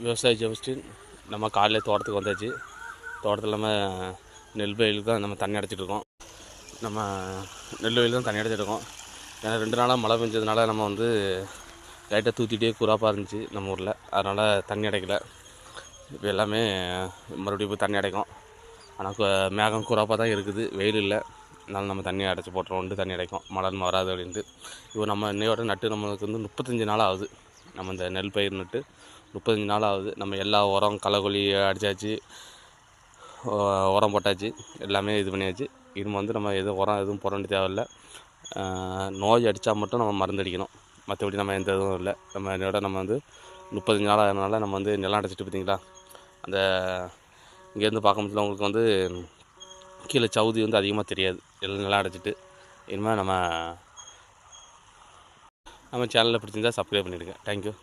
விவசாயி ஜெபஸ்டின். நம்ம காலையில் தோட்டத்துக்கு வந்தாச்சு. தோட்டத்தில் நம்ம நெல் வயலுக்கு தான் நம்ம தண்ணி அடைச்சிட்ருக்கோம். நம்ம நெல் வயலுக்கு தான் தண்ணி அடைச்சிட்ருக்கோம். ஏன்னா 2 நாளாக மழை பெஞ்சதுனால நம்ம வந்து லைட்டாக தூத்திட்டே குறாப்பாக இருந்துச்சு நம்ம ஊரில். அதனால் தண்ணி அடைக்கல. இப்போ எல்லாமே மறுபடியும் போய் தண்ணி அடைக்கும். ஆனால் மேகம் குறாப்பாக தான் இருக்குது, வெயில் இல்லை. அதனால் நம்ம தண்ணி அடைச்சி போட்டுருவோம், தண்ணி அடைக்கும், மழை வராது அப்படின்ட்டு. இப்போ நம்ம இன்னையோட நட்டு நம்மளுக்கு வந்து 35 நாள் ஆகுது. நம்ம இந்த நெல் பயிர் நட்டு 35 நாள் ஆகுது. நம்ம எல்லா உரம் களைக்கொல்லி அடித்தாச்சு, உரம் போட்டாச்சு, எல்லாமே இது பண்ணியாச்சு. இது வந்து நம்ம உரம் எதுவும் போட வேண்டிய தேவையில்லை. நோய் அடித்தா மட்டும் நம்ம மருந்து அடிக்கணும், மற்றபடி நம்ம எந்த இதுவும் இல்லை. நம்ம இதோட நம்ம வந்து 35 நாள் ஆகிறதுனால நம்ம வந்து நிலம் அடைச்சிட்டு பார்த்தீங்களா, அந்த இங்கேருந்து பார்க்க முடியல உங்களுக்கு வந்து கீழே சவுதி வந்து அதிகமாக தெரியாது, எல்லாம் நிலம் அடைச்சிட்டு. இனிமேல் நம்ம சேனலில் பிடிச்சிருந்தா சப்ஸ்கிரைப் பண்ணிவிடுங்க. தேங்க்யூ.